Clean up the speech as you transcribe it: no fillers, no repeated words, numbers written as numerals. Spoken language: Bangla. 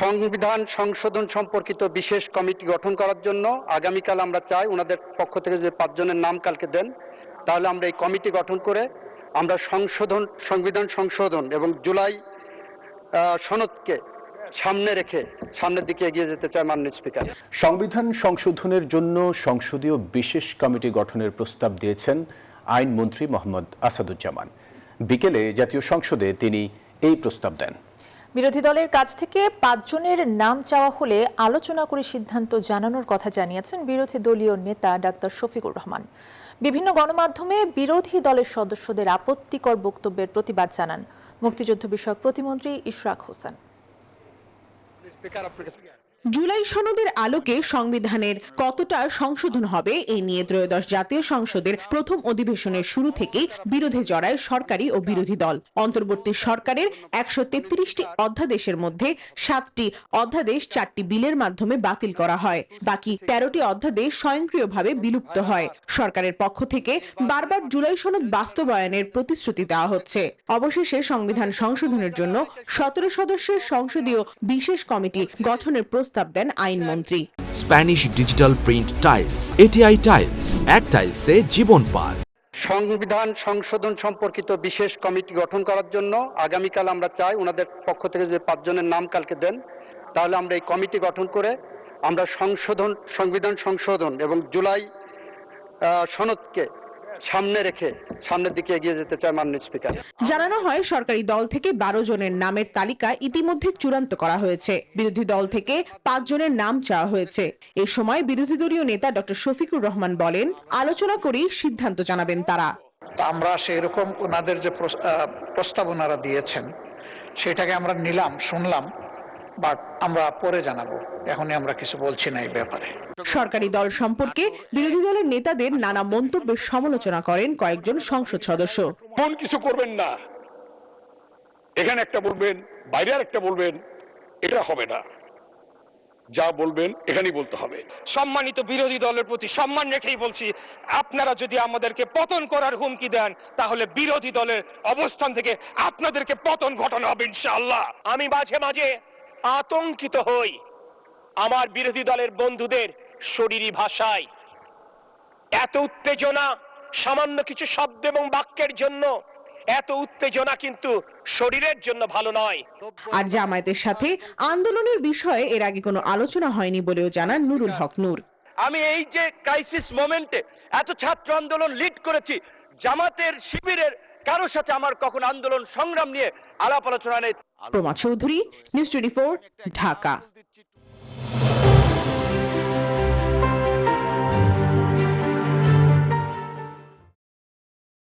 সংবিধান সংশোধন সম্পর্কিত বিশেষ কমিটি গঠন করার জন্য আগামীকাল আমরা চাই ওনাদের পক্ষ থেকে যে 5 জনের নাম কালকে দেন, তাহলে আমরা এই কমিটি গঠন করে আমরা সংবিধান সংশোধন এবং জুলাই সনদকে সামনে রেখে সামনের দিকে এগিয়ে যেতে চাই। মাননীয় স্পিকার, সংবিধান সংশোধনের জন্য সংসদীয় বিশেষ কমিটি গঠনের প্রস্তাব দিয়েছেন আইনমন্ত্রী মোহাম্মদ আসাদুজ্জামান। বিকেলে জাতীয় সংসদে তিনি এই প্রস্তাব দেন। বিরোধী দলের কাছ থেকে 5 জনের নাম চাওয়া হলে আলোচনা করে সিদ্ধান্ত জানানোর কথা জানিয়েছেন বিরোধী দলীয় নেতা ডাক্তার শফিকুর রহমান। বিভিন্ন গণমাধ্যমে বিরোধী দলের সদস্যদের আপত্তিকর বক্তব্যের প্রতিবাদ জানান মুক্তিযুদ্ধ বিষয়ক প্রতিমন্ত্রী ইশরাক হোসেন। জুলাই সনদের আলোকে সংবিধানের কতটা সংশোধন হবে এই নিয়ে ত্রয়োদশ জাতীয় সংসদের প্রথম অধিবেশনের শুরু থেকেই বিরোধে জড়ায় সরকারি ও বিরোধী দল। অন্তর্বর্তী সরকারের 133টি অধ্যাদেশের মধ্যে 7টি অধ্যাদেশ 4টি বিলের মাধ্যমে বাতিল করা হয়, বাকি 13টি অধ্যাদেশ স্বয়ংক্রিয়ভাবে বিলুপ্ত হয়। সরকারের পক্ষ থেকে বারবার জুলাই সনদ বাস্তবায়নের প্রতিশ্রুতি দেওয়া হচ্ছে। অবশেষে সংবিধান সংশোধনের জন্য 17 সদস্যের সংসদীয় বিশেষ কমিটি গঠনের প্রস্তাব দেন আইনমন্ত্রী। Spanish digital print tiles, ATI tiles, এক টাইলসে জীবন পার। সংবিধান সংশোধন সম্পর্কিত বিশেষ কমিটি গঠন করার জন্য আগামীকাল আমরা চাই ওনাদের পক্ষ থেকে যে 5 জনের নাম কালকে দেন, তাহলে আমরা এই কমিটি গঠন করে আমরা সংবিধান সংশোধন এবং জুলাই সনদকে সামনে রেখে সামনের দিকে এগিয়ে যেতে চাই। মাননীয় স্পিকার, জানানো হয় সরকারি দল থেকে 12 জনের নামের তালিকা ইতিমধ্যে চূড়ান্ত করা হয়েছে। বিরোধী দল থেকে 5 জনের নাম চাওয়া হয়েছে। এই সময় বিরোধী দলীয় নেতা ডক্টর শফিকুর রহমান বলেন, আলোচনা করেই সিদ্ধান্ত জানাবেন তারা। আমরা সেই রকম ওনাদের যে প্রস্তাবনারা দিয়েছেন সেটাকে আমরা নিলাম, শুনলাম, বাট আমরা পরে জানাবো। এখনই আমরা কিছু বলছি না এই ব্যাপারে। সরকারি দল সম্পর্কে বিরোধী দলের নেতাদের নানা মন্তব্যের সমালোচনা করেন কয়েকজন সংসদ সদস্য। কোন কিছু করবেন না, এখানে একটা বলবেন, বাইরে আর একটা বলবেন, এটা হবে না। যা বলবেন এখানেই বলতে হবে। সম্মানিত বিরোধী দলের প্রতি সম্মান রেখেই বলছি, আপনারা যদি আমাদেরকে পতন করার হুমকি দেন তাহলে বিরোধী দলের অবস্থান থেকে আপনাদেরকে পতন ঘটানো হবে ইনশাআল্লাহ। আমি মাঝে মাঝে আতঙ্কিত হই আমার বিরোধী দলের বন্ধুদের শরীরী ভাষায়। এত উত্তেজনা সামান্য কিছু শব্দ এবং বাক্যের জন্য, এত উত্তেজনা কিন্তু শরীরের জন্য ভালো নয়। আর জামায়াতের সাথে আন্দোলনের বিষয়ে এর আগে কোনো আলোচনা হয়নি বলেও জানান নুরুল হক নূর। আমি এই যে ক্রাইসিস মোমেন্টে এত ছাত্র আন্দোলন লিড করেছি, জামাতের শিবিরের কারোর সাথে আমার কখন আন্দোলন সংগ্রাম নিয়ে আলাপ আলোচনা নেই। প্রমা চৌধুরী, নিউজ 24, ঢাকা।